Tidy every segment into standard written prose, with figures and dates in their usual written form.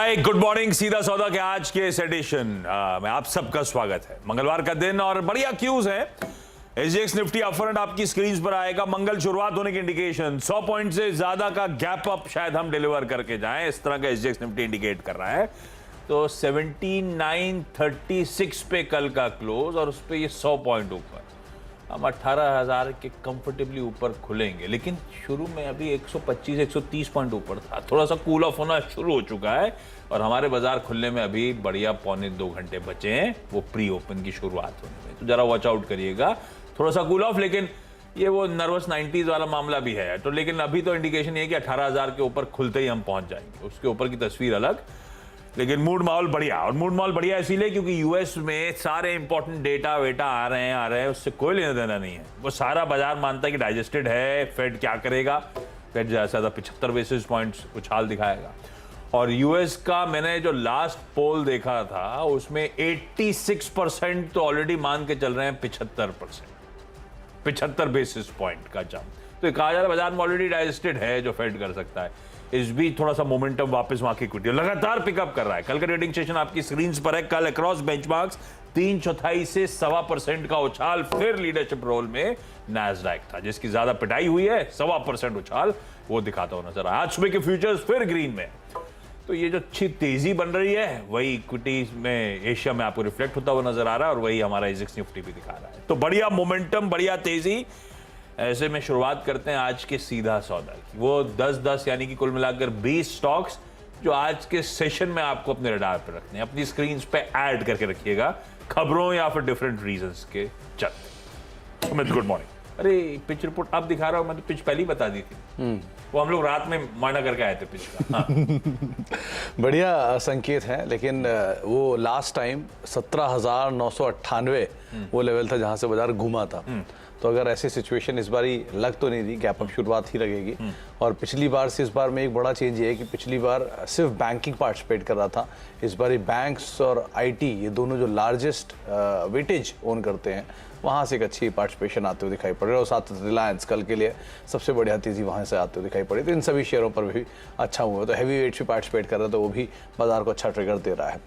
Hi good morning. सीधा सौदा के आज के इस एडिशन में आप सबका स्वागत है। मंगलवार का दिन और बढ़िया क्यूज है। एसजीएक्स निफ्टी अपफ्रंट आपकी स्क्रीन पर आएगा। मंगल शुरुआत होने की इंडिकेशन 100 पॉइंट से ज्यादा का गैप अप शायद हम डिलीवर करके जाएं, इस तरह का एसजीएक्स निफ्टी इंडिकेट कर रहा है। तो 7936 पे कल का क्लोज और उस पर ये 100 पॉइंट ऊपर, हम 18,000 के कंफर्टेबली ऊपर खुलेंगे। लेकिन शुरू में अभी 125-130 पॉइंट ऊपर था, थोड़ा सा कूल ऑफ होना शुरू हो चुका है और हमारे बाजार खुलने में अभी बढ़िया 1.25 घंटे बचे हैं वो प्री ओपन की शुरुआत होने में। तो जरा वॉच आउट करिएगा, थोड़ा सा कूल ऑफ, लेकिन ये वो नर्वस 90s वाला मामला भी है। तो लेकिन अभी तो इंडिकेशन ये है कि 18,000 के ऊपर खुलते ही हम पहुंच जाएंगे, उसके ऊपर की तस्वीर अलग। लेकिन मूड माहौल बढ़िया, और मूड माहौल बढ़िया इसीलिए क्योंकि यूएस में सारे इंपॉर्टेंट डेटा वेटा आ रहे हैं, उससे कोई लेना देना नहीं है। वो सारा बाजार मानता है कि डाइजेस्टेड है, फेड क्या करेगा, फेड ज्यादा 75 बेसिस पॉइंट्स उछाल दिखाएगा। और यूएस का मैंने जो लास्ट पोल देखा था उसमें 86% तो ऑलरेडी मान के चल रहे हैं 75 बेसिस पॉइंट का जंप। तो ये कहा जा रहा है बाजार में ऑलरेडी डाइजेस्टेड है, जो फेड कर सकता है। इस भी थोड़ा सा मोमेंटम वापस वहां की इक्विटी लगातार पिकअप कर रहा है। कल का ट्रेडिंग सेशन आपकी स्क्रीन पर है। कल अक्रॉस बेंचमार्क्स 3/4 से 1.25% का उछाल फिर लीडरशिप रोल में नैस्डैक था, जिसकी ज्यादा पिटाई हुई है। 1.25% उछाल वो दिखाता हुआ नजर आया। आज सुबह के फ्यूचर्स फिर ग्रीन में। तो ये जो अच्छी तेजी बन रही है वही इक्विटीज में एशिया में आपको रिफ्लेक्ट होता हुआ नजर आ रहा है, और वही हमारा एसजीएक्स निफ्टी भी दिखा रहा है। तो बढ़िया मोमेंटम, बढ़िया तेजी। ऐसे में शुरुआत करते हैं आज के सीधा सौदा की। वो 10-10 यानी कि कुल मिलाकर 20 स्टॉक्स जो आज के सेशन में आपको अपने रडार पर रखने हैं, अपनी स्क्रीन पे ऐड करके रखिएगा, खबरों या फिर डिफरेंट रीजंस के चलते। Sumit good morning. अरे पिच रिपोर्ट आप दिखा रहा हूं, मैं तो पिच पहले ही बता दी थी। वो हम लोग रात में मायना करके आए थे पिच का। हाँ। बढ़िया संकेत है, लेकिन वो लास्ट टाइम 17,998 वो लेवल था जहां से बाजार घूमा था। तो अगर ऐसी सिचुएशन इस बार ही लग तो नहीं रही, गैप अप शुरुआत ही लगेगी। और पिछली बार से इस बार में एक बड़ा चेंज ये है कि पिछली बार सिर्फ बैंकिंग पार्टिसिपेट कर रहा था, इस बार बैंक्स और आईटी ये दोनों जो लार्जेस्ट वेटेज ओन करते हैं वहाँ से एक अच्छी पार्टिसिपेशन आते हुए दिखाई पड़ रही है। और साथ रिलायंस कल के लिए सबसे बढ़िया तेजी वहाँ से आते हुए दिखाई पड़ी। तो इन सभी शेयरों पर भी अच्छा हुआ। तो हैवी वेट्स भी पार्टिसिपेट कर रहा है, तो वो भी बाजार को अच्छा ट्रिगर दे रहा है।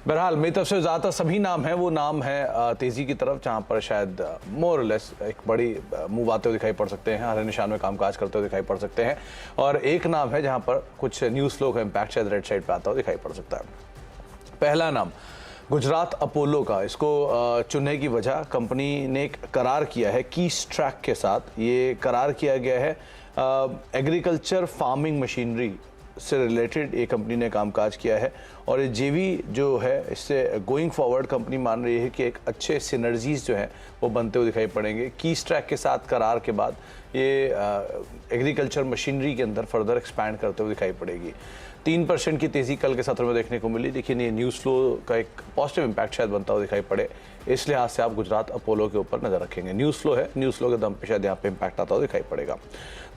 बहरहाल मेरी तरफ से ज़्यादातर सभी नाम हैं, वो नाम है तेज़ी की तरफ, जहाँ पर शायद मोर लेस एक बड़ी मूव आते हुए दिखाई पड़ सकते हैं, हरे निशान में कामकाज करते हुए दिखाई पड़ सकते हैं। और एक नाम है जहाँ पर कुछ न्यूज़ फ्लो का इम्पैक्ट शायद रेड साइड पर आता हुआ दिखाई पड़ सकता है। पहला नाम गुजरात अपोलो का। इसको चुनने की वजह, कंपनी ने एक करार किया है कीस्ट्रैक के साथ। ये करार किया गया है एग्रीकल्चर फार्मिंग मशीनरी से रिलेटेड ये कंपनी ने कामकाज किया है। और ये जेवी जो है, इससे गोइंग फॉरवर्ड कंपनी मान रही है कि एक अच्छे सिनर्जीज जो हैं वो बनते हुए दिखाई पड़ेंगे। कीस्ट्रैक के साथ करार के बाद ये एग्रीकल्चर मशीनरी के अंदर फर्दर एक्सपैंड करते हुए दिखाई पड़ेगी। 3% की तेज़ी कल के सत्र में देखने को मिली, लेकिन ये न्यूज़ फ्लो का एक पॉजिटिव इम्पैक्ट शायद बनता हुआ दिखाई पड़े। इस लिहाज से आप गुजरात अपोलो के ऊपर नजर रखेंगे। न्यूज़ फ्लो है, न्यूज़ फ्लो के दम पे शायद यहाँ पे इम्पैक्ट आता हुआ दिखाई पड़ेगा।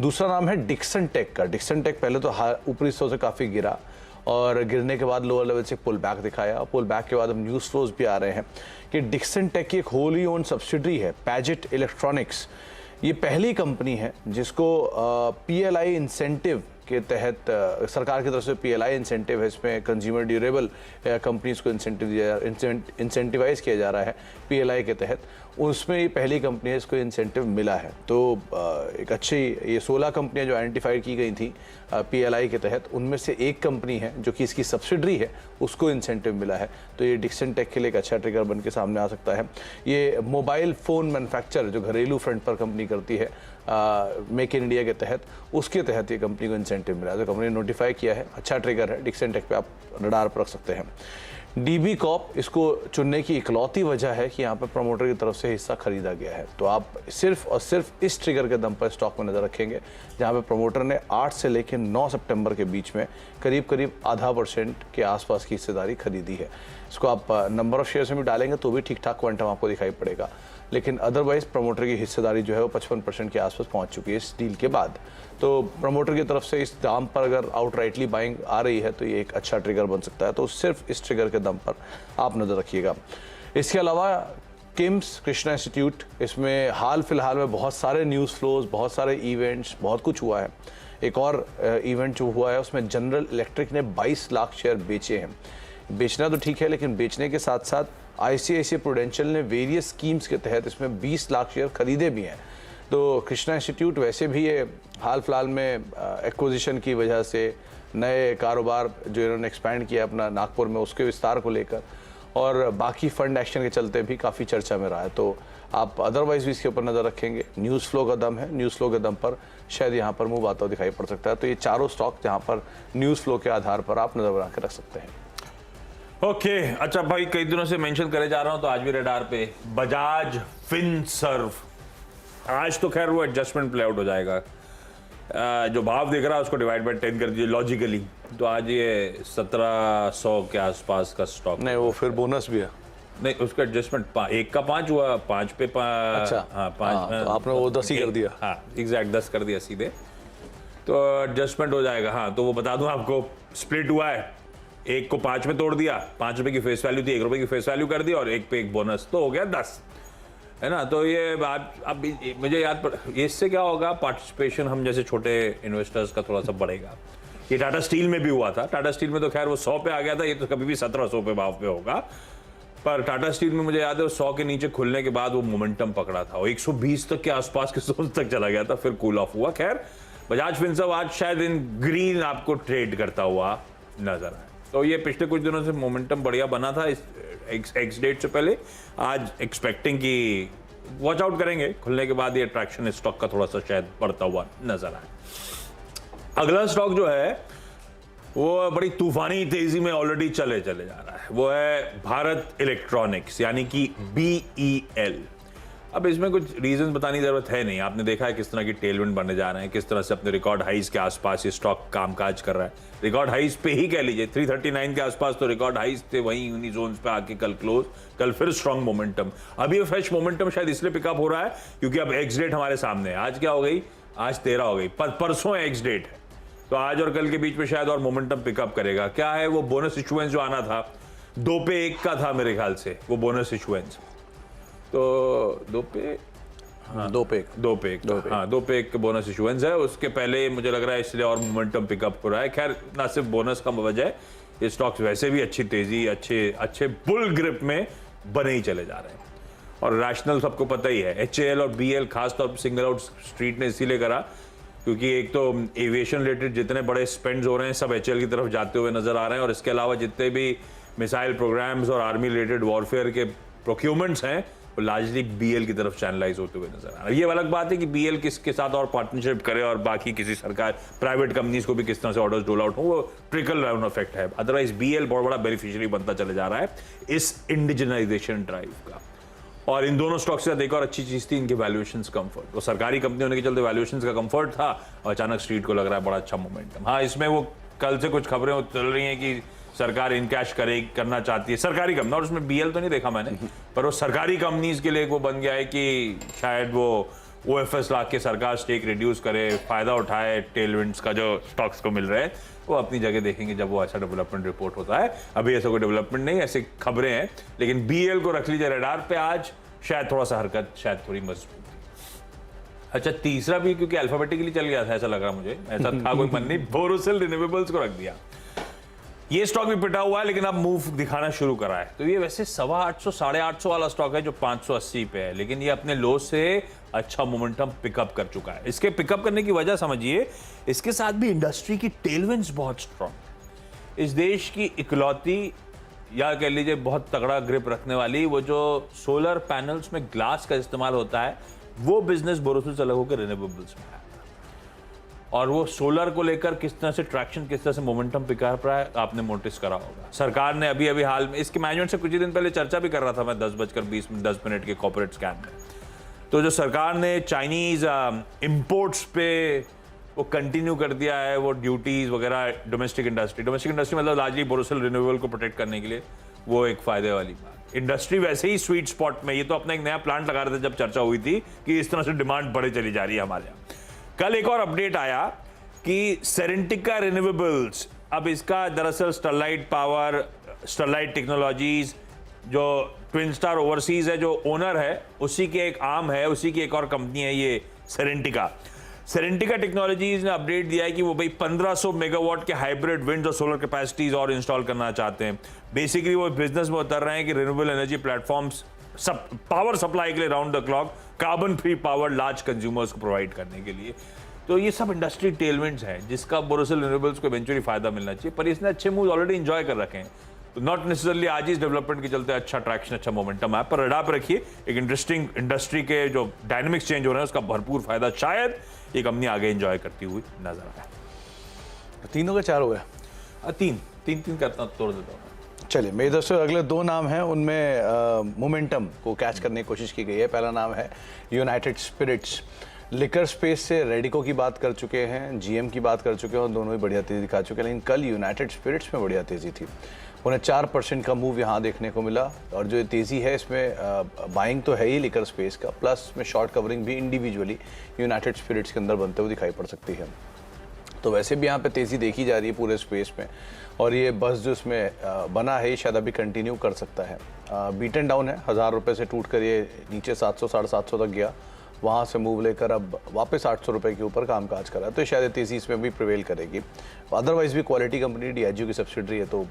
दूसरा नाम है डिक्सन टेक का। डिक्सन टेक पहले तो ऊपरी हिस्सों से काफ़ी गिरा और गिरने के बाद लोअर लेवल से पुल बैक दिखाया। पुल बैक के बाद अब न्यूज़ फ्लोज भी आ रहे हैं कि डिक्सन टेक की एक होली ओन सब्सिडरी है पैजेट इलेक्ट्रॉनिक्स। ये पहली कंपनी है जिसको पीएलआई इंसेंटिव के तहत, सरकार की तरफ से पीएलआई इंसेंटिव है, इसमें कंज्यूमर ड्यूरेबल कंपनीज को इंसेंटिवाइज किया जा रहा है पीएलआई के तहत। उसमें ये पहली कंपनी है इसको इंसेंटिव मिला है। तो एक अच्छी, ये 16 कंपनियां जो आइडेंटिफाई की गई थी पीएलआई के तहत, उनमें से एक कंपनी है जो कि इसकी सब्सिडरी है, उसको इंसेंटिव मिला है। तो ये डिक्सन टेक के लिए एक अच्छा ट्रिगर बन के सामने आ सकता है। ये मोबाइल फ़ोन मैन्युफैक्चर जो घरेलू फ्रंट पर कंपनी करती है मेक इन इंडिया के तहत, उसके तहत ये कंपनी को इंसेंटिव मिला है। तो कंपनी ने नोटिफाई किया है, अच्छा ट्रिगर है। डिक्सन टेक पे आप रडार पर रख सकते हैं। डीबी कॉप, इसको चुनने की इकलौती वजह है कि यहाँ पर प्रमोटर की तरफ से हिस्सा खरीदा गया है। तो आप सिर्फ और सिर्फ इस ट्रिगर के दम पर स्टॉक में नजर रखेंगे, जहाँ पे प्रमोटर ने 8 से लेकर 9 सितंबर के बीच में करीब 0.5% के आसपास की हिस्सेदारी खरीदी है। इसको आप नंबर ऑफ शेयर्स में भी डालेंगे तो भी ठीक ठाक क्वांटम आपको दिखाई पड़ेगा, लेकिन अदरवाइज प्रमोटर की हिस्सेदारी जो है वो 55% के आसपास पहुंच चुकी है इस डील के बाद। तो प्रमोटर की तरफ से इस दाम पर अगर आउटराइटली बाइंग आ रही है तो ये एक अच्छा ट्रिगर बन सकता है। तो सिर्फ इस ट्रिगर के दम पर आप नज़र रखिएगा। इसके अलावा किम्स कृष्णा इंस्टीट्यूट, इसमें हाल फिलहाल में बहुत सारे न्यूज़ फ्लोज, बहुत सारे इवेंट्स, बहुत कुछ हुआ है। एक और इवेंट जो हुआ है उसमें जनरल इलेक्ट्रिक ने 22 लाख शेयर बेचे हैं। बेचना तो ठीक है, लेकिन बेचने के साथ साथ ICICI प्रूडेंशियल ने वेरियस स्कीम्स के तहत इसमें 20 लाख शेयर खरीदे भी हैं। तो कृष्णा इंस्टीट्यूट वैसे भी ये हाल फिलहाल में एक्विजिशन की वजह से नए कारोबार जो इन्होंने एक्सपैंड किया अपना नागपुर में, उसके विस्तार को लेकर और बाकी फंड एक्शन के चलते भी काफ़ी चर्चा में रहा है। तो आप अदरवाइज भी इसके ऊपर नज़र रखेंगे। न्यूज़ फ्लो का दम है, न्यूज़ फ्लो के दम पर शायद यहाँ पर मूव आता हुआ दिखाई पड़ सकता है। तो ये चारों स्टॉक जहाँ पर न्यूज़ फ्लो के आधार पर आप नज़र बना के रख सकते हैं। ओके अच्छा भाई, कई दिनों से मेंशन करे जा रहा हूं तो आज भी रडार पे बजाज फिनसर्व। आज तो खैर वो एडजस्टमेंट प्ले आउट हो जाएगा। जो भाव दिख रहा है उसको डिवाइड बाय 10 कर दीजिए लॉजिकली, तो आज ये 1700 के आसपास का स्टॉक। नहीं, वो फिर बोनस भी है। नहीं, उसका एडजस्टमेंट एक का 5 हुआ, 5 पे 5। अच्छा, हाँ 5। तो आपने वो 10 ही कर दिया। हाँ एग्जैक्ट 10 कर दिया सीधे, तो एडजस्टमेंट हो जाएगा। हाँ तो वो बता दूं आपको, स्प्लिट हुआ है, एक को 5 में तोड़ दिया, 5 रुपए की फेस वैल्यू थी, 1 रुपए की फेस वैल्यू कर दी और एक पे एक बोनस, तो हो गया 10, है ना। तो ये बात अब मुझे याद पड़, इससे क्या होगा, पार्टिसिपेशन हम जैसे छोटे इन्वेस्टर्स का थोड़ा सा बढ़ेगा। ये टाटा स्टील में भी हुआ था। टाटा स्टील में तो खैर वो 100 पे आ गया था, ये तो कभी भी 1700 पे भाव पे होगा। पर टाटा स्टील में मुझे याद है 100 के नीचे खुलने के बाद वो मोमेंटम पकड़ा था, 120 तक के आसपास के जोन तक चला गया था, फिर कूल ऑफ हुआ। खैर बजाज फिनसर्व आज शायद इन ग्रीन आपको ट्रेड करता हुआ नजर आए। तो ये पिछले कुछ दिनों से मोमेंटम बढ़िया बना था इस एक्स डेट से पहले। आज एक्सपेक्टिंग की वॉच आउट करेंगे, खुलने के बाद ये ट्रैक्शन इस स्टॉक का थोड़ा सा शायद बढ़ता हुआ नजर आए। अगला स्टॉक जो है वो बड़ी तूफानी तेजी में ऑलरेडी चले जा रहा है, वो है भारत इलेक्ट्रॉनिक्स यानी कि BEL। अब इसमें कुछ रीजन बताने की जरूरत है नहीं, आपने देखा है किस तरह की टेलविंड बनने जा रहे हैं, किस तरह से अपने रिकॉर्ड हाइज के आसपास ये स्टॉक कामकाज कर रहा है। रिकॉर्ड हाइज पे ही कह लीजिए, 339 के आसपास तो रिकॉर्ड हाइज थे, वहीं उन्हीं जोन्स पे आके कल क्लोज, कल फिर स्ट्रॉन्ग मोमेंटम। अभी ये फ्रेश मोमेंटम शायद इसलिए पिकअप हो रहा है क्योंकि अब एक्स डेट हमारे सामने है। आज क्या हो गई, आज 13 हो गई, परसों एक्स डेट है, तो आज और कल के बीच में शायद और मोमेंटम पिकअप करेगा। क्या है वो बोनस इशुएंस जो आना था, 2 पे 1 का था मेरे ख्याल से वो बोनस इशुएंस, तो 2 पे 1 बोनस इशुएंस है। उसके पहले मुझे लग रहा है इसलिए और मोमेंटम पिकअप हो रहा है। खैर ना सिर्फ बोनस का वजह है, ये स्टॉक्स वैसे भी अच्छी तेजी, अच्छे बुल ग्रिप में बने ही चले जा रहे हैं। और रैशनल सबको पता ही है, HAL और BL खासतौर पर सिंगल आउट स्ट्रीट ने इसीलिए करा क्योंकि एक तो एविएशन रिलेटेड जितने बड़े स्पेंड्स हो रहे हैं सब HAL की तरफ जाते हुए नजर आ रहे हैं, और इसके अलावा जितने भी मिसाइल प्रोग्राम्स और आर्मी रिलेटेड वॉरफेयर के प्रोक्यूरमेंट्स हैं वो लार्जली BL की तरफ चैनलाइज होते हुए नजर आ रहा है। ये अलग बात है कि BL किसके साथ और पार्टनरशिप करे और बाकी किसी सरकार प्राइवेट कंपनीज को भी किस तरह से ऑर्डर्स डोल आउट हो, वो ट्रिकल डाउन इफेक्ट है। अदरवाइज BL बहुत बड़ा बेनिफिशियरी बनता चले जा रहा है इस इंडिजिनाइजेशन ड्राइव का। और इन दोनों स्टॉक से एक और अच्छी चीज थी इनके वैल्यूएशंस कंफर्ट। तो सरकारी कंपनी होने के चलते वैल्यूएशंस का कंफर्ट था और अचानक स्ट्रीट को लग रहा है बड़ा अच्छा मोमेंटम। हाँ इसमें वो कल से कुछ खबरें चल रही हैं कि सरकार इनकैश करना चाहती है, सरकारी कंपनी, और उसमें BL तो नहीं देखा मैंने, पर वो सरकारी कंपनीज के लिए वो बन गया है कि शायद वो OFS ला के सरकार स्टेक रिड्यूस करे, फायदा उठाए टेलविंड्स का जो स्टॉक्स को मिल रहे हैं। वो अपनी जगह देखेंगे जब वो ऐसा डेवलपमेंट रिपोर्ट होता है। अभी ऐसा कोई डेवलपमेंट नहीं, ऐसे खबरें हैं, लेकिन BL को रख लीजिए रडार पे। आज शायद थोड़ा सा हरकत शायद थोड़ी मजबूत। अच्छा तीसरा भी क्योंकि अल्फाबेटिकली चल गया था ऐसा लग रहा मुझे, ऐसा था कोई मन नहीं, बोरोसिल रिन्यूएबल्स को रख दिया। ये स्टॉक भी पिटा हुआ है लेकिन अब मूव दिखाना शुरू करा है। तो ये वैसे 850 850 वाला स्टॉक है जो 580 पे है, लेकिन ये अपने लो से अच्छा मोमेंटम पिकअप कर चुका है। इसके पिकअप करने की वजह समझिए, इसके साथ भी इंडस्ट्री की टेलविंड्स बहुत स्ट्रॉन्ग। इस देश की इकलौती या कह लीजिए बहुत तगड़ा ग्रिप रखने वाली वो जो सोलर पैनल्स में ग्लास का इस्तेमाल होता है, वो बिजनेस बोरोसिल से अलग होकर रिन्यूएबल्स में है। और वो सोलर को लेकर किस तरह से ट्रैक्शन, किस तरह से मोमेंटम पिकअप रहा है आपने नोटिस करा होगा। सरकार ने अभी हाल में इसके मैनेजमेंट से कुछ ही दिन पहले चर्चा भी कर रहा था मैं 10:20 के कॉर्पोरेट स्कैम में। तो जो सरकार ने चाइनीज इंपोर्ट्स पे वो कंटिन्यू कर दिया है, वो ड्यूटीज वगैरह डोमेस्टिक इंडस्ट्री मतलब लार्जली बोरोसिल रिन्यूएबल को प्रोटेक्ट करने के लिए, वो एक फायदे वाली बात। इंडस्ट्री वैसे ही स्वीट स्पॉट में, ये तो अपना एक नया प्लांट लगा रहे थे जब चर्चा हुई थी कि इस तरह से डिमांड बढ़े चली जा रही है हमारे यहाँ। कल एक और अपडेट आया कि सेरेंटिका रिन्यूएबल्स, अब इसका दरअसल स्टरलाइट पावर, स्टरलाइट टेक्नोलॉजीज जो ट्विन स्टार ओवरसीज है जो ओनर है, उसी के एक आर्म है, उसी की एक और कंपनी है ये सेरेंटिका। सेरेंटिका टेक्नोलॉजीज ने अपडेट दिया है कि वो भाई 1500 मेगावाट के हाइब्रिड विंड और सोलर कैपेसिटीज और इंस्टॉल करना चाहते हैं। बेसिकली वो बिजनेस में उतर रहे हैं कि renewable energy platforms power supply के लिए round the clock carbon free power large consumers को प्रोवाइड करने के लिए। तो ये सब इंडस्ट्री टेलमेंट्स हैं जिसका बोरोसिल रिन्यूएबल्स को इवेंचुअली फायदा मिलना चाहिए, पर इसने अच्छे मूव ऑलरेडी एंजॉय कर रखे हैं। तो नॉट नेसेसरली आज ही इस डेवलपमेंट के चलते अच्छा ट्रैक्शन, अच्छा मोमेंटम है, पर रडार पर रखिए। एक इंटरेस्टिंग इंडस्ट्री के जो डायनेमिक्स चेंज हो रहे हैं उसका भरपूर फायदा शायद ये कंपनी आगे एंजॉय करती हुई नजर आए। तीनों के चार हो गए। तीन करता तोड़ देता हूँ। चलिए मेरे दोस्तों अगले दो नाम हैं, उनमें मोमेंटम को कैच करने की कोशिश की गई है। पहला नाम है यूनाइटेड स्पिरिट्स। लिकर स्पेस से रेडिको की बात कर चुके हैं, जीएम की बात कर चुके हैं और दोनों ही बढ़िया तेजी दिखा चुके हैं, लेकिन कल यूनाइटेड स्पिरिट्स में बढ़िया तेजी थी। उन्हें 4% का मूव यहाँ देखने को मिला और जो तेज़ी है इसमें बाइंग तो है ही लिकर स्पेस का, प्लस में शॉर्ट कवरिंग भी इंडिविजुअली यूनाइटेड स्पिरिट्स के अंदर बनते हुए दिखाई पड़ सकती है। तो वैसे भी यहाँ पे तेज़ी देखी जा रही है पूरे स्पेस में और ये बस जो इसमें बना है शायद अभी कंटिन्यू कर सकता है। बीटन डाउन है, 1000 रुपये से टूट कर ये नीचे 700 750 तक गया, वहाँ से मूव लेकर अब वापस 800 रुपये के ऊपर कामकाज कर रहा है। तो शायद तेज़ी इसमें भी प्रिवेल करेगी। अदरवाइज भी क्वालिटी कंपनी डीआईजीओ की सब्सिडरी है, तो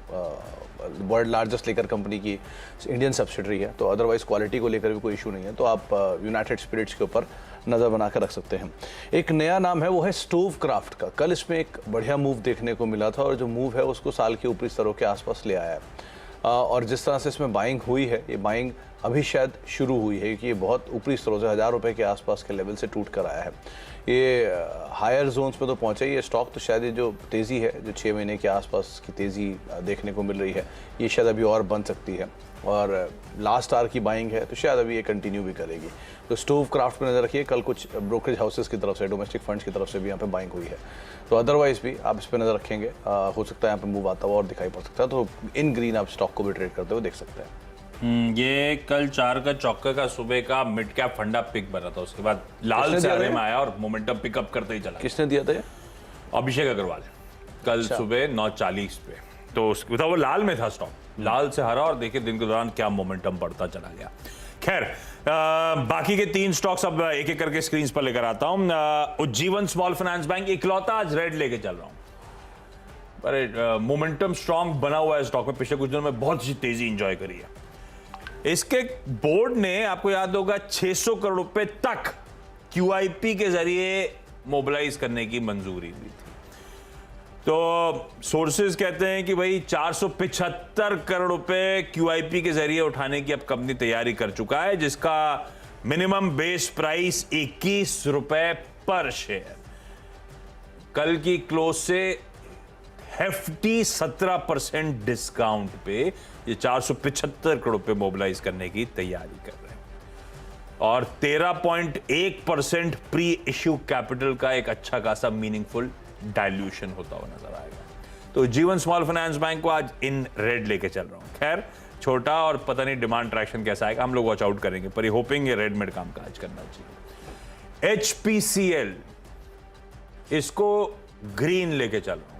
वर्ल्ड लार्जेस्ट लेकर कंपनी की इंडियन सब्सिडरी है, तो अदरवाइज क्वालिटी को लेकर भी कोई इशू नहीं है। तो आप यूनाइटेड स्पिरिट्स के ऊपर नज़र बना कर रख सकते हैं। एक नया नाम है वो है स्टोव क्राफ्ट का। कल इसमें एक बढ़िया मूव देखने को मिला था और जो मूव है उसको साल के ऊपरी स्तरों के आसपास ले आया है। और जिस तरह से इसमें बाइंग हुई है, ये बाइंग अभी शायद शुरू हुई है क्योंकि ये बहुत ऊपरी स्तरों से 1000 रुपये के आसपास के लेवल से टूट कर आया है। ये हायर जोन्स में तो पहुंचा ही ये स्टॉक, तो शायद ये जो तेज़ी है जो 6 महीने के आसपास की तेज़ी देखने को मिल रही है ये शायद अभी और बन सकती है और लास्ट आवर की बाइंग है तो शायद अभी ये कंटिन्यू भी करेगी। तो स्टोव क्राफ्ट पर नज़र रखिए। कल कुछ ब्रोकरेज हाउसेस की तरफ से, डोमेस्टिक फंड्स की तरफ से भी यहाँ पे बाइंग हुई है, तो अदरवाइज भी आप इस पर नज़र रखेंगे। हो सकता है यहाँ पे मूव आता हुआ और दिखाई पड़ सकता है, तो इन ग्रीन आप स्टॉक को भी ट्रेड करते हुए देख सकते हैं। ये कल 4 का चौका का सुबह का मिड कैप फंडा पिक बना था, उसके बाद लाल सारे में आया और मोमेंटम पिकअप करते ही चला। किसने दिया था ये? अभिषेक अग्रवाल कल सुबह 9:40 पे, तो वो लाल में था स्टॉक, लाल से हरा और देखिए दिन के दौरान क्या मोमेंटम बढ़ता चला गया। खैर बाकी के 3 स्टॉक्स अब एक एक करके स्क्रीन पर लेकर आता हूं। उज्जीवन स्मॉल फाइनेंस बैंक इकलौता आज रेड लेके चल रहा हूं, पर मोमेंटम स्ट्रांग बना हुआ है स्टॉक में, पिछले कुछ दिनों में बहुत सी तेजी इंजॉय करी है। इसके बोर्ड ने आपको याद होगा 600 करोड़ रुपए तक QIP के जरिए मोबिलाइज करने की मंजूरी दी थी। तो सोर्सेज कहते हैं कि भाई 475 करोड़ रुपए QIP के जरिए उठाने की अब कंपनी तैयारी कर चुका है, जिसका मिनिमम बेस प्राइस 21 रुपए पर शेयर। कल की क्लोज से हेफ्टी 17% डिस्काउंट पे ये 475 करोड़ रुपए मोबिलाइज करने की तैयारी कर रहे हैं और 13.1% प्री इश्यू कैपिटल का एक अच्छा खासा मीनिंगफुल डाइल्यूशन होता हुआ नजर आएगा। तो जीवन स्मॉल फाइनेंस बैंक को आज इन रेड लेके चल रहा हूं। खैर छोटा और पता नहीं डिमांड ट्रैक्शन कैसा आएगा, हम लोग वॉच आउट करेंगे, पर ये होपिंग ये रेड में काम काज करना चाहिए। HPCL इसको ग्रीन लेके चल रहा हूं।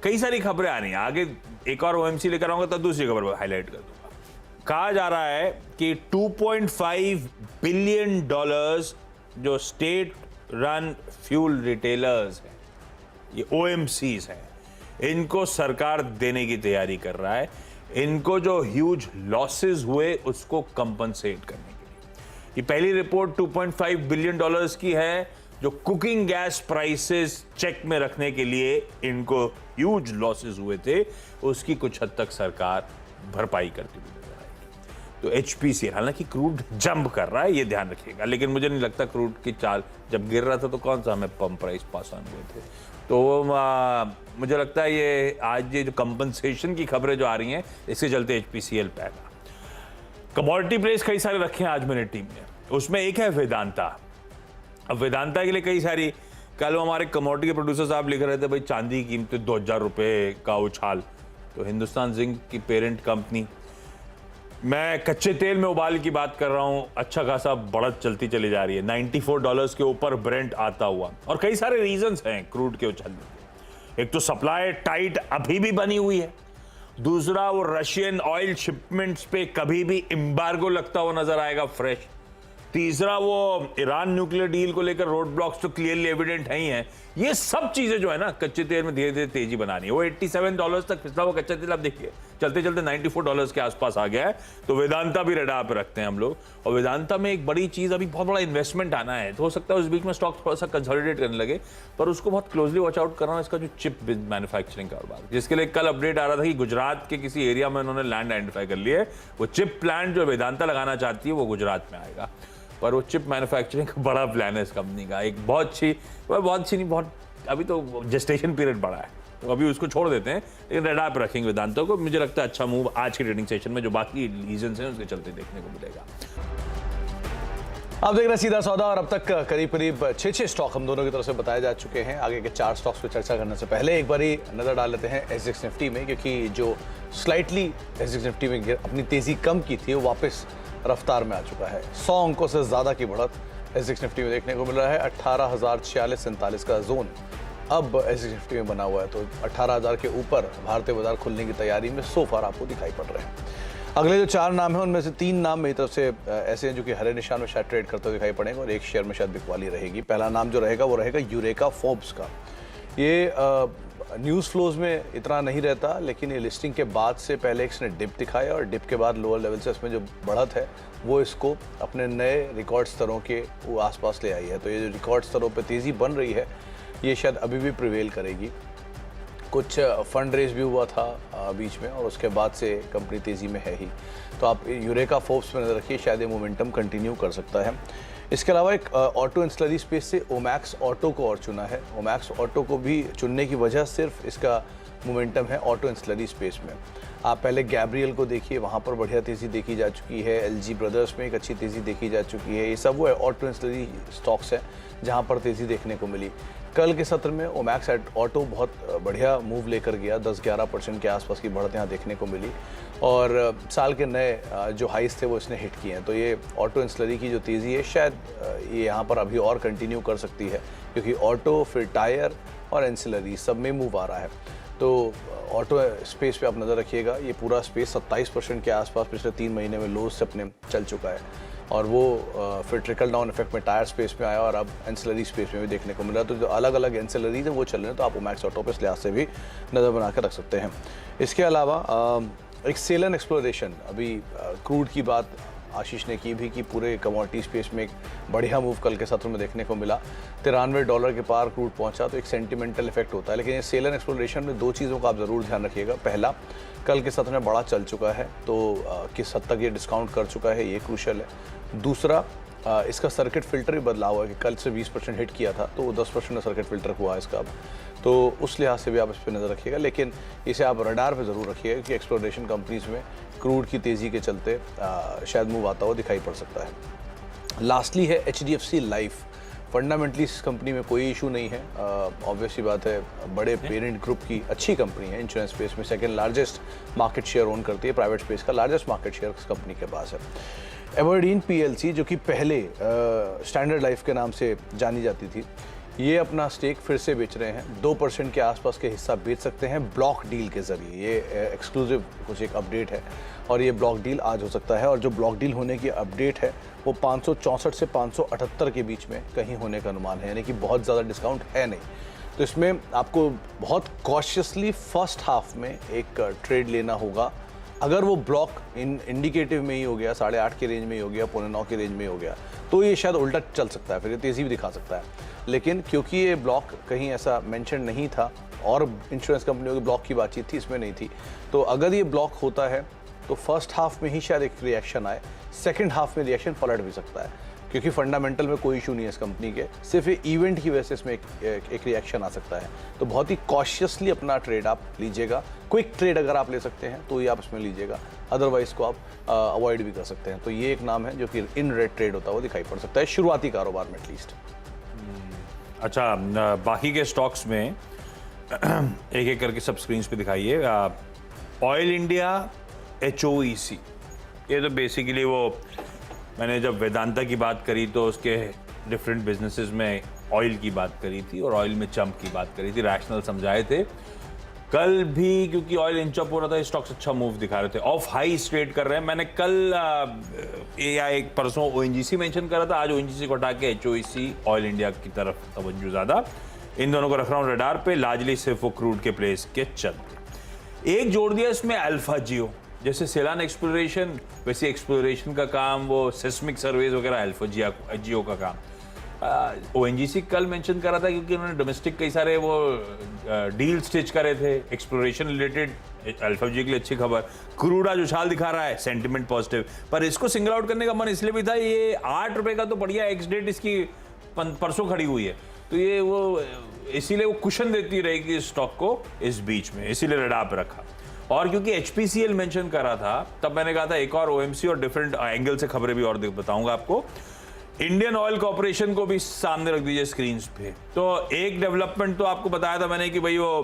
कई सारी खबरें आ रही हैं, आगे एक और OMC लेकर आऊंगा तो दूसरी खबर हाईलाइट कर दूंगा। कहा जा रहा है कि $2.5 बिलियन जो स्टेट रन फ्यूल रिटेलर्स हैं, ये OMCs हैं, इनको सरकार देने की तैयारी कर रहा है, इनको जो ह्यूज लॉसेस हुए उसको कंपनसेट करने के लिए। ये पहली रिपोर्ट $2.5 बिलियन की है, जो कुकिंग गैस प्राइसेस चेक में रखने के लिए इनको ह्यूज लॉसेस हुए थे, उसकी कुछ हद तक सरकार भरपाई करती हुई नजर आएगी। तो HPCL हालांकि क्रूड जंप कर रहा है, ये ध्यान रखिएगा, लेकिन मुझे नहीं लगता क्रूड की चाल जब गिर रहा था तो कौन सा हमें पंप प्राइस पास ऑन हुए थे। तो मुझे लगता है ये आज ये जो कंपनसेशन की खबरें जो आ रही हैं इसके चलते HPCL पैगा। कमोडिटी प्लेस कई सारे रखे हैं आज मैंने टीम में, उसमें एक है वेदांता। अब वेदांता के लिए कई सारी, कल हमारे कमोडिटी के प्रोड्यूसर साहब लिख रहे थे भाई चांदी की कीमतें 2000 रुपये का उछाल। तो हिंदुस्तान जिंक की पेरेंट कंपनी, मैं कच्चे तेल में उबाल की बात कर रहा हूं, अच्छा खासा बढ़त चलती चली जा रही है, $94 के ऊपर ब्रेंट आता हुआ। और कई सारे रीजंस हैं क्रूड के उछलने के। एक तो सप्लाई टाइट अभी भी बनी हुई है, दूसरा वो रशियन ऑयल शिपमेंट्स पे कभी भी एम्बार्गो लगता हुआ नजर आएगा फ्रेश, तीसरा वो ईरान न्यूक्लियर डील को लेकर रोड ब्लॉक्स तो क्लियरली एविडेंट है ही हैं। ये सब चीजें जो है ना कच्चे तेल में धीरे धीरे तेजी बनानी है। वो $87 तक पिछला वो कच्चा तेल आप देखिए चलते चलते $94 के आसपास आ गया है। तो वेदांता भी रडार पे रखते हैं हम लोग, और वेदांता में एक बड़ी चीज, अभी बहुत बड़ा इन्वेस्टमेंट आना है, तो हो सकता है उस बीच में स्टॉक थोड़ा सा कंसोलिडेट करने लगे, पर उसको बहुत क्लोजली वॉच आउट करना इसका जो चिप मैन्युफैक्चरिंग कारोबार, जिसके लिए कल अपडेट आ रहा था कि गुजरात के किसी एरिया में उन्होंने लैंड आइडेंटिफाई कर लिया है। वो चिप प्लांट जो वेदांता लगाना चाहती है वो गुजरात में आएगा, पर वो चिप मैन्युफैक्चरिंग का बड़ा प्लान है इस कंपनी का। एक बहुत अच्छी नहीं, बहुत अभी तो जेस्टेशन पीरियड बड़ा है, तो अभी उसको छोड़ देते हैं, लेकिन रडार पर रखेंगे वेदांता को। मुझे लगता है अच्छा मूव आज के ट्रेडिंग सेशन में जो बाकी रीजंस हैं उसके चलते देखने को मिलेगा। आप देख रहे हैं सीधा सौदा, और अब तक करीब करीब 6 स्टॉक हम दोनों की तरफ से बताए जा चुके हैं। आगे के 4 स्टॉक्स पर चर्चा करने से पहले एक बारी नजर डाल लेते हैं एसजेएक्स निफ्टी में, क्योंकि जो स्लाइटली एसजेएक्स निफ्टी में अपनी तेजी कम की थी वो वापस रफ्तार में आ चुका है। 100 अंकों से ज्यादा की बढ़त एसजेएक्स निफ्टी में देखने को मिल रहा है। 18,046-47 का जोन अब एसजेएक्स निफ्टी में बना हुआ है, तो 18,000 के ऊपर भारतीय बाजार खुलने की तैयारी में सो फार आपको दिखाई पड़ रहे हैं। अगले जो 4 नाम हैं उनमें से 3 नाम मेरी तरफ से ऐसे हैं जो कि हरे निशान में शायद ट्रेड करते हुए दिखाई पड़ेंगे, और एक शेयर में शायद बिकवाली रहेगी। पहला नाम जो रहेगा वो रहेगा यूरेका फोर्ब्स का। ये न्यूज़ फ्लोज में इतना नहीं रहता, लेकिन ये लिस्टिंग के बाद से पहले इसने डिप दिखाया, और डिप के बाद लोअर लेवल से इसमें जो बढ़त है वो इसको अपने नए रिकॉर्ड स्तरों के वो आसपास ले आई है। तो ये जो रिकॉर्ड स्तरों पे तेज़ी बन रही है ये शायद अभी भी प्रिवेल करेगी। कुछ फंड रेज भी हुआ था बीच में, और उसके बाद से कंपनी तेज़ी में है ही। तो आप यूरेका फोर्ब्स में नजर रखिए, शायद ये मोमेंटम कंटिन्यू कर सकता है। इसके अलावा एक ऑटो एंसिलरी स्पेस से ओमैक्स ऑटो को और चुना है। ओमैक्स ऑटो को भी चुनने की वजह सिर्फ इसका मोमेंटम है ऑटो एंसिलरी स्पेस में। आप पहले गैब्रियल को देखिए, वहाँ पर बढ़िया तेज़ी देखी जा चुकी है। एलजी ब्रदर्स में एक अच्छी तेज़ी देखी जा चुकी है। ये सब वो ऑटो एंसिलरी स्टॉक्स हैं जहाँ पर तेज़ी देखने को मिली। कल के सत्र में ओमैक्स ऑटो बहुत बढ़िया मूव लेकर गया, 10-11% के आसपास की बढ़त यहाँ देखने को मिली, और साल के नए जो हाइस थे वो इसने हिट किए हैं। तो ये ऑटो एंसिलरी की जो तेज़ी है शायद ये यहाँ पर अभी और कंटिन्यू कर सकती है, क्योंकि ऑटो फिर टायर और एंसिलरी सब में मूव आ रहा है। तो ऑटो स्पेस पे आप नज़र रखिएगा, ये पूरा स्पेस 27% के आसपास पिछले 3 महीने में लोज से अपने चल चुका है, और वो फिर ट्रिकल डाउन इफेक्ट में टायर स्पेस में आया, और अब एंसिलरी स्पेस में भी देखने को मिला। तो जो अलग अलग एंसिलरीज हैं वो चल रहे हैं, तो आप ओमैक्स ऑटो पे इस लिहाज से भी नज़र बना कर रख सकते हैं। इसके अलावा एक सेलन एक्सप्लोरेशन, अभी क्रूड की बात आशीष ने की भी कि पूरे कमोडिटी स्पेस में एक बढ़िया मूव कल के सत्र में देखने को मिला। $93 के पार क्रूड पहुंचा, तो एक सेंटिमेंटल इफेक्ट होता है। लेकिन ये सेलन एक्सप्लोरेशन में 2 चीज़ों का आप ज़रूर ध्यान रखिएगा। पहला, कल के सत्र में बड़ा चल चुका है, तो किस हद तक ये डिस्काउंट कर चुका है ये क्रूशल है। दूसरा, इसका सर्किट फिल्टर भी बदला हुआ है कि कल से 20% हिट किया था, तो वो 10% सर्किट फिल्टर हुआ इसका अब, तो उस लिहाज से भी आप इस पर नज़र रखिएगा। लेकिन इसे आप रडार पे ज़रूर रखिएगा कि एक्सप्लोरेशन कंपनीज में क्रूड की तेज़ी के चलते शायद मूव आता हुआ दिखाई पड़ सकता है। लास्टली है HDFC लाइफ। फंडामेंटली इस कंपनी में कोई इशू नहीं है, ऑब्वियसली बात है, बड़े पेरेंट ग्रुप की अच्छी कंपनी है, इंश्योरेंस स्पेस में second largest market share own करती है, प्राइवेट स्पेस का लार्जेस्ट मार्केट शेयर इस कंपनी के पास है। एबरडीन PLC जो कि पहले स्टैंडर्ड लाइफ के नाम से जानी जाती थी, ये अपना स्टेक फिर से बेच रहे हैं। 2% के आसपास के हिस्सा बेच सकते हैं ब्लॉक डील के ज़रिए। ये एक्सक्लूसिव कुछ एक अपडेट है, और ये ब्लॉक डील आज हो सकता है, और जो ब्लॉक डील होने की अपडेट है वो 564 से 578 के बीच में कहीं होने का अनुमान है, यानी कि बहुत ज़्यादा डिस्काउंट है नहीं। तो इसमें आपको बहुत कॉशियसली फर्स्ट हाफ में एक ट्रेड लेना होगा। अगर वो ब्लॉक इंडिकेटिव में ही हो गया, 8.5 के रेंज में ही हो गया, 8.25 के रेंज में ही हो गया, तो ये शायद उल्टा चल सकता है, फिर ये तेज़ी भी दिखा सकता है। लेकिन क्योंकि ये ब्लॉक कहीं ऐसा मेंशन नहीं था, और इंश्योरेंस कंपनियों की ब्लॉक की बातचीत थी, इसमें नहीं थी, तो अगर ये ब्लॉक होता है तो फर्स्ट हाफ में ही शायद एक रिएक्शन आए, सेकंड हाफ में रिएक्शन पलट भी सकता है, क्योंकि फंडामेंटल में कोई इशू नहीं है इस कंपनी के, सिर्फ ये इवेंट की वजह से इसमें एक रिएक्शन आ सकता है। तो बहुत ही कॉशियसली अपना ट्रेड आप लीजिएगा। क्विक ट्रेड अगर आप ले सकते हैं तो ये आप इसमें लीजिएगा, अदरवाइज को आप अवॉइड भी कर सकते हैं। तो ये एक नाम है जो कि इन रेड ट्रेड होता हुआ दिखाई पड़ सकता है शुरुआती कारोबार में एटलीस्ट। अच्छा, बाकी के स्टॉक्स में एक एक करके सब स्क्रीन पे दिखाइए। ऑयल इंडिया HOEC, ये तो बेसिकली वो, मैंने जब वेदांता की बात करी तो उसके डिफरेंट बिजनेसेस में ऑयल की बात करी थी और ऑयल में चंप की बात करी थी, रैशनल समझाए थे। कल भी क्योंकि ऑयल इंच अप हो रहा था, स्टॉक्स अच्छा मूव दिखा रहे थे, ऑफ हाई ट्रेड कर रहे हैं। मैंने कल या एक परसों ओएनजीसी मेंशन करा था, आज ओएनजीसी को हटा के एचओईसी ऑयल इंडिया की तरफ तवज्जो ज्यादा। इन दोनों को रख रहा हूं रडार पे, लार्जली सिर्फ वो क्रूड के प्लेस के चलते। एक जोड़ दिया इसमें अल्फा जियो, जैसे सेलान एक्सप्लोरेशन वैसे एक्सप्लोरेशन का काम, वो सिस्मिक सर्वेज वगैरह अल्फा जियो का काम। ओएनजीसी कल मेंशन करा था क्योंकि उन्होंने डोमेस्टिक कई सारे वो डील स्टिच करे थे एक्सप्लोरेशन रिलेटेड। अल्फा जियो के लिए अच्छी खबर। क्रूड आज उछाल दिखा रहा है, सेंटिमेंट पॉजिटिव, पर इसको सिंगल आउट करने का मन इसलिए भी था, ये 8 रुपए का तो बढ़िया एक्स डेट इसकी परसों खड़ी हुई है, तो ये वो इसीलिए वो कुशन देती रहेगी स्टॉक को इस बीच में, इसीलिए रडार पे रखा। और क्योंकि एचपीसीएल मेंशन करा था, तब मैंने कहा था एक और ओएमसी और डिफरेंट एंगल से खबरें भी और बताऊंगा आपको। इंडियन ऑयल कॉर्पोरेशन को भी सामने रख दीजिए स्क्रीन पे। तो एक डेवलपमेंट तो आपको बताया था मैंने कि भाई वो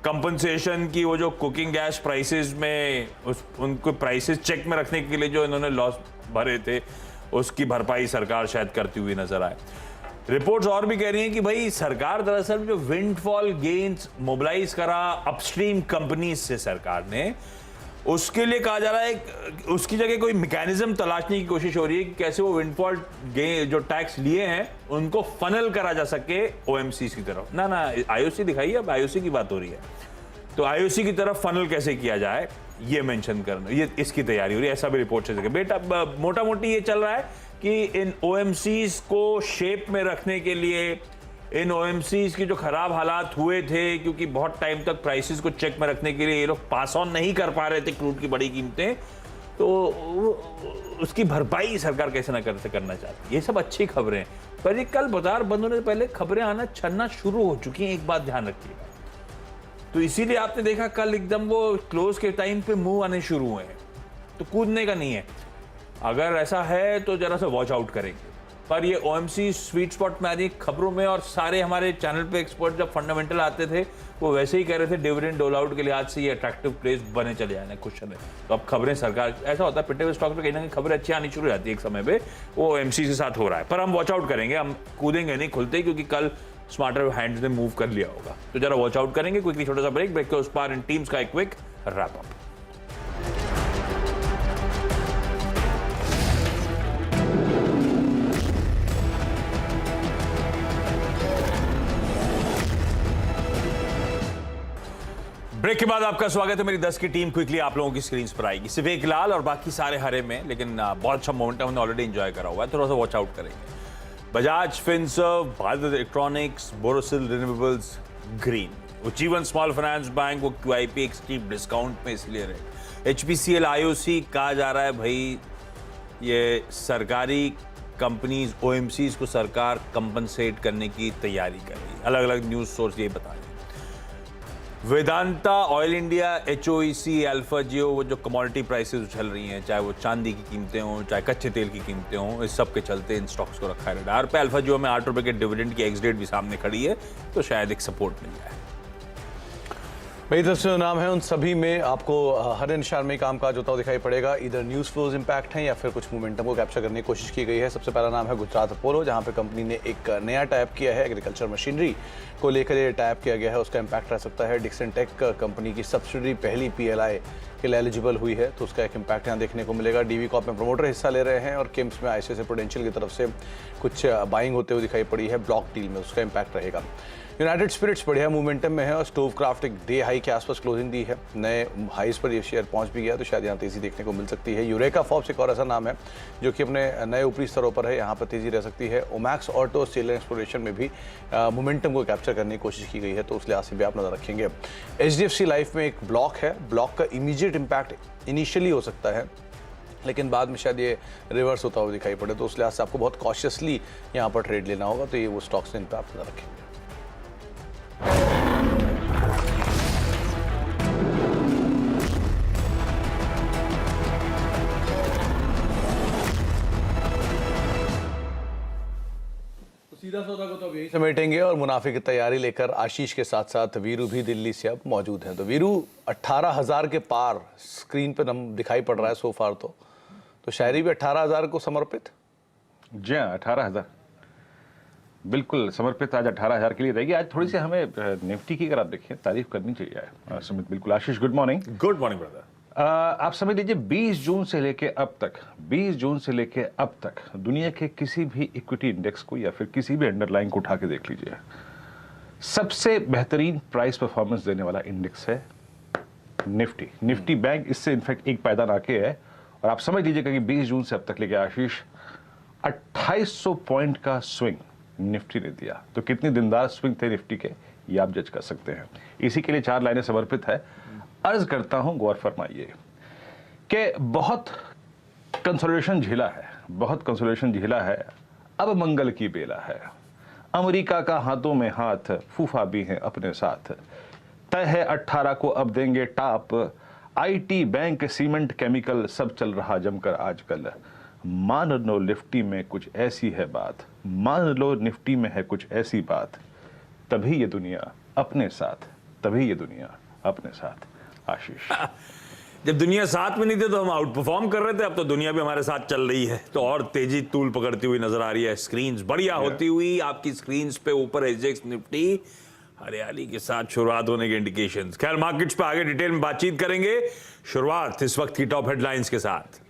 कंपनसेशन की, वो जो कुकिंग गैस प्राइसेस में उनको प्राइसेस चेक में रखने के लिए जो इन्होंने लॉस भरे थे, उसकी भरपाई सरकार शायद करती हुई नजर आए। रिपोर्ट्स और भी कह रही हैं कि भाई सरकार दरअसल जो विंडफॉल गेन्स मोबिलाइज करा अपस्ट्रीम कंपनीज से सरकार ने, उसके लिए कहा जा रहा है उसकी जगह कोई मैकेनिज्म तलाशने की कोशिश हो रही है कि कैसे वो विंडफॉल गेन जो टैक्स लिए हैं उनको फनल करा जा सके ओएमसी की तरफ। ना आईओसी दिखाइए, अब आईओसी की बात हो रही है, तो आईओसी की तरफ फनल कैसे किया जाए ये मेंशन करना, ये इसकी तैयारी हो रही है, ऐसा भी रिपोर्ट से बेटा मोटा मोटी ये चल रहा है कि इन ओएमसीज को शेप में रखने के लिए, इन ओएमसीज की जो खराब हालात हुए थे क्योंकि बहुत टाइम तक प्राइसेस को चेक में रखने के लिए ये लोग पास ऑन नहीं कर पा रहे थे क्रूड की बड़ी कीमतें, तो उसकी भरपाई सरकार कैसे ना कैसे करना चाहती है। ये सब अच्छी खबरें हैं, पर ये कल बाजार बंद होने से पहले खबरें आना छन्ना शुरू हो चुकी हैं, एक बात ध्यान रखिएगा। तो इसीलिए आपने देखा कल एकदम वो क्लोज के टाइम पे मूव आने शुरू हुए हैं, तो कूदने का नहीं है। अगर ऐसा है तो जरा सा वॉच आउट करेंगे। पर ये ओएमसी स्वीट स्पॉट में आ रही खबरों में, और सारे हमारे चैनल पे एक्सपर्ट जब फंडामेंटल आते थे वो वैसे ही कह रहे थे डिविडेंड डोल आउट के लिहाज से ये अट्रैक्टिव प्लेस बने चले जाने क्वेश्चन है। तो अब खबरें सरकार, ऐसा होता है पिटे हुए स्टॉक पे कहीं ना कहीं खबरें अच्छी आनी शुरू हो जाती है, एक समय पे वो एमसी के साथ हो रहा है। पर हम वॉच आउट करेंगे, हम कूदेंगे नहीं खुलते, क्योंकि कल स्मार्टर हैंड्स ने मूव कर लिया होगा, तो जरा वॉच आउट करेंगे। क्विकली छोटा सा ब्रेक के उस पार इन टीम्स का एक क्विक रैप अप। ब्रेक के बाद आपका स्वागत है। मेरी 10 की टीम क्विकली आप लोगों की स्क्रीन पर आएगी, सिर्फ एक लाल और बाकी सारे हरे में, लेकिन बहुत अच्छा मोमेंटम हमने ऑलरेडी एंजॉय करा हुआ है, थोड़ा सा वॉच आउट करेंगे। Bajaj Finserv, Bharat electronics, Borosil renewables green, Ujjivan small finance bank वो क्यूआईपी एक्सट्रीम डिस्काउंट में इसलिए रहे। एचपीसीएल आईओसी कहा जा रहा है भाई ये सरकारी कंपनीज ओएमसीज को सरकार कंपनसेट करने की तैयारी कर रही है, अलग अलग न्यूज सोर्स ये बता रहे हैं। वेदांता, ऑयल इंडिया, एचओईसी, अल्फा जियो, वो जो कमोडिटी प्राइसेस उछल रही हैं, चाहे वो चांदी की कीमतें हों, चाहे कच्चे तेल की कीमतें हों, इस सब के चलते इन स्टॉक्स को रखा है रडार पे। अल्फा जियो में 8 रुपए के डिविडेंड की एक्स डेट भी सामने खड़ी है, तो शायद एक सपोर्ट मिल जाए। मेरी तरफ से जो नाम है उन सभी में आपको हर निशान में कामकाज होता हुआ दिखाई पड़ेगा। इधर न्यूज़ फ्लोज इंपैक्ट हैं या फिर कुछ मोमेंटम को कैप्चर करने की कोशिश की गई है। सबसे पहला नाम है गुजरात अपोलो, जहां पे कंपनी ने एक नया टाइप किया है, एग्रीकल्चर मशीनरी को लेकर ये टाइप किया गया है, उसका इंपैक्ट रह सकता है। डिक्सन टेक कंपनी की सब्सिडी पहली पीएलआई के लिए एलिजिबल हुई है, तो उसका एक इंपैक्ट यहाँ देखने को मिलेगा। डीवी कॉप में प्रमोटर हिस्सा ले रहे हैं और किम्स में आईसीआईसीआई प्रूडेंशियल की तरफ से कुछ बाइंग होते हुए दिखाई पड़ी है ब्लॉक डील में, उसका इंपैक्ट रहेगा। यूनाइटेड स्पिरिट्स बढ़िया मोमेंटम में है और स्टोव क्राफ्ट एक डे हाई के आसपास क्लोजिंग दी है, नए हाईस पर ये शेयर पहुंच भी गया, तो शायद यहाँ तेजी देखने को मिल सकती है। यूरेका फॉर्ब्स एक और ऐसा नाम है जो कि अपने नए ऊपरी स्तरों पर है, यहाँ पर तेजी रह सकती है। ओमैक्स ऑटो स्टील एक्सप्लोरेशन में भी मोमेंटम को कैप्चर करने की कोशिश की गई है, तो उस लिहाज से भी आप नजर रखेंगे। एचडीएफसी लाइफ में एक ब्लॉक है, ब्लॉक का इमीडिएट इम्पैक्ट इनिशियली हो सकता है, लेकिन बाद में शायद ये रिवर्स होता हुआ दिखाई पड़े, तो उस लिहाज से आपको बहुत कॉशियसली यहाँ पर ट्रेड लेना होगा, तो ये वो स्टॉक्स इन पर आप नजर रखेंगे। सीधा सौदा को तो अब यही समेटेंगे और मुनाफे की तैयारी लेकर आशीष के साथ साथ वीरू भी दिल्ली से अब मौजूद हैं। तो वीरू 18,000 के पार स्क्रीन पे नंबर दिखाई पड़ रहा है सो फार, तो शायरी भी 18,000 को समर्पित। जी हाँ, 18,000 बिल्कुल समर्पित आज 18,000 के लिए रहेगी। आज थोड़ी सी हमें निफ्टी की अगर आप देखें तारीफ करनी चाहिए सुमित। बिल्कुल Ashish, good morning. Good morning brother. आप समझ लीजिए 20 जून से लेके अब तक दुनिया के किसी भी इक्विटी इंडेक्स को या फिर किसी भी अंडरलाइन को उठा के देख लीजिए, सबसे बेहतरीन प्राइस परफॉर्मेंस देने वाला इंडेक्स है निफ्टी बैंक। इससे इनफैक्ट एक पायदान आके है। और आप समझ लीजिएगा कि 20 जून से अब तक लेके आशीष 2800 पॉइंट का स्विंग निफ्टी ने दिया। तो कितनी दिनदार स्विंग थे निफ्टी के, ये आप जज कर सकते हैं। इसी के लिए 4 लाइनें समर्पित है। अर्ज करता हूं, गौर फरमाइए कि बहुत कंसोलिडेशन झेला है, अब मंगल की बेला है। अमेरिका का हाथों में हाथ, फूफा भी हैं अपने साथ। तय है 18 को अब देंगे top. IT, bank, cement, chemical सब चल रहा जमकर आजकल। मान लो निफ्टी में कुछ ऐसी है बात, तभी ये दुनिया अपने साथ। आशीष, जब दुनिया साथ में नहीं थे तो हम आउट परफॉर्म कर रहे थे, अब तो दुनिया भी हमारे साथ चल रही है तो और तेजी तूल पकड़ती हुई नजर आ रही है। स्क्रीन्स बढ़िया होती हुई आपकी स्क्रीन्स पे ऊपर एसजेएक्स निफ्टी हरियाली के साथ शुरुआत होने के इंडिकेशंस। खैर मार्केट्स पे आगे डिटेल में बातचीत करेंगे। शुरुआत इस वक्त की टॉप हेडलाइंस के साथ।